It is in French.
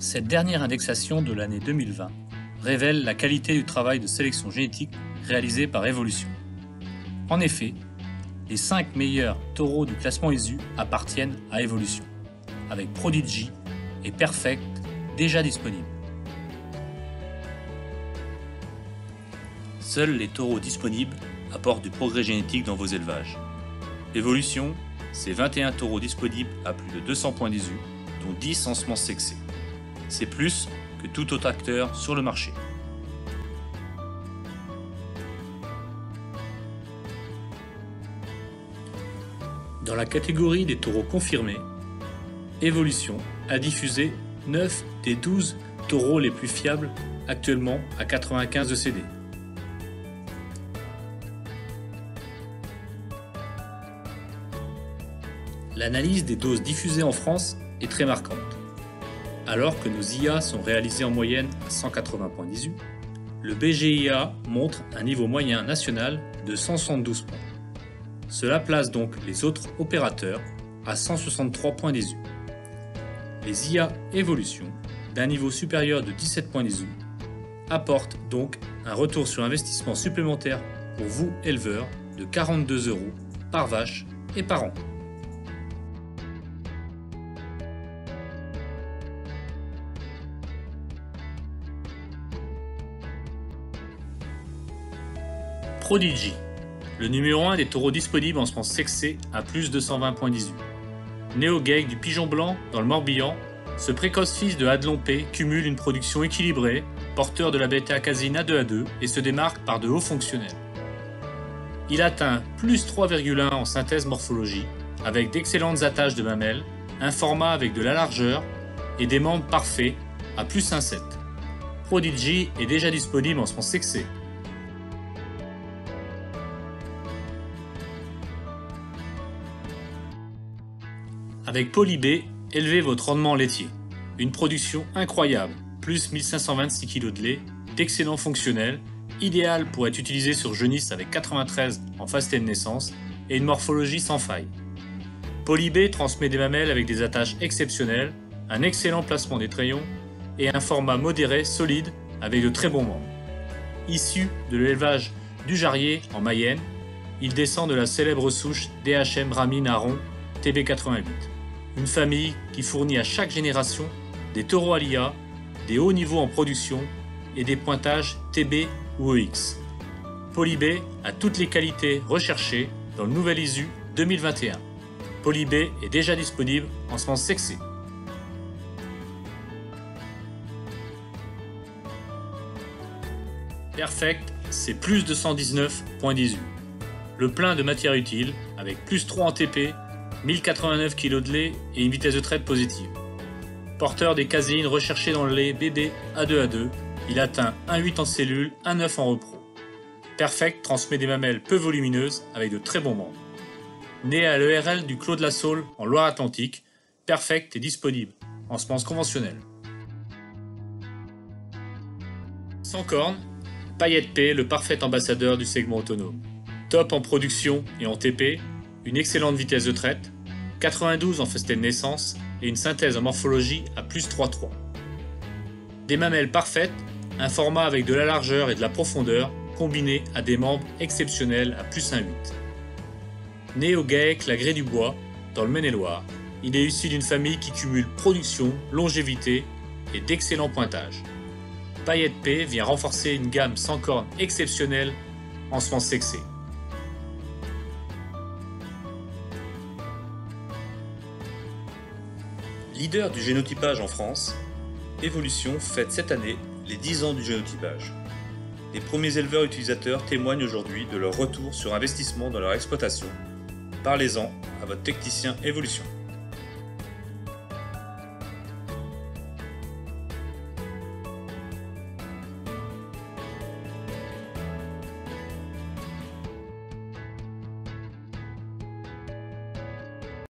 Cette dernière indexation de l'année 2020 révèle la qualité du travail de sélection génétique réalisé par Evolution. En effet, les 5 meilleurs taureaux du classement ISU appartiennent à Evolution, avec Prodigy et Perfect déjà disponibles. Seuls les taureaux disponibles apportent du progrès génétique dans vos élevages. Evolution, c'est 21 taureaux disponibles à plus de 200 points d'ISU, dont 10 en semences sexées. C'est plus que tout autre acteur sur le marché. Dans la catégorie des taureaux confirmés, Evolution a diffusé 9 des 12 taureaux les plus fiables actuellement à 95 de CD. L'analyse des doses diffusées en France est très marquante. Alors que nos IA sont réalisées en moyenne à 180 points d'ISU, le BGIA montre un niveau moyen national de 172 points. Cela place donc les autres opérateurs à 163 points d'ISU. Les IA Evolution, d'un niveau supérieur de 17 points d'ISU, apportent donc un retour sur investissement supplémentaire pour vous éleveurs de 42 € par vache et par an. Prodigy, le numéro 1 des taureaux disponibles en semences sexées à plus de 120 points d'ISU. Né au Geik du Pigeon Blanc dans le Morbihan, ce précoce fils de Adelon P cumule une production équilibrée, porteur de la bêta-casine A2A2 et se démarque par de hauts fonctionnels. Il atteint plus 3,1 en synthèse morphologie, avec d'excellentes attaches de mamelles, un format avec de la largeur et des membres parfaits à plus 1,7. Prodigy est déjà disponible en semences sexées. Avec Polybé, élevez votre rendement laitier. Une production incroyable, plus 1526 kg de lait, d'excellents fonctionnels, idéal pour être utilisé sur jeunisse avec 93 en phase T de naissance et une morphologie sans faille. Polybé transmet des mamelles avec des attaches exceptionnelles, un excellent placement des trayons et un format modéré solide avec de très bons membres. Issu de l'élevage du Jarrier en Mayenne, il descend de la célèbre souche DHM Ramine Aron TB88. Une famille qui fournit à chaque génération des taureaux à l'IA, des hauts niveaux en production et des pointages TB ou EX. Polybé a toutes les qualités recherchées dans le nouvel ISU 2021. Polybé est déjà disponible en semences sexées. Perfect, c'est plus de 119 points d'ISU. Le plein de matière utile avec plus 3 en TP, 1089 kg de lait et une vitesse de traite positive. Porteur des caséines recherchées dans le lait bébé A2A2, il atteint 1,8 en cellule, 1,9 en repro. Perfect transmet des mamelles peu volumineuses avec de très bons membres. Né à l'ERL du Clos de la Saule en Loire-Atlantique, Perfect est disponible en semences conventionnelles. Sans cornes, Paillette P, le parfait ambassadeur du segment autonome. Top en production et en TP, une excellente vitesse de traite, 92 en phase T de naissance et une synthèse en morphologie à plus 3,3. Des mamelles parfaites, un format avec de la largeur et de la profondeur combiné à des membres exceptionnels à plus 1,8. Né au Gaec la Grée du Bois, dans le Maine-et-Loire, il est issu d'une famille qui cumule production, longévité et d'excellents pointages. Paillette P vient renforcer une gamme sans cornes exceptionnelle en semences sexées. Leader du génotypage en France, Evolution fête cette année les 10 ans du génotypage. Les premiers éleveurs utilisateurs témoignent aujourd'hui de leur retour sur investissement dans leur exploitation. Parlez-en à votre technicien Evolution.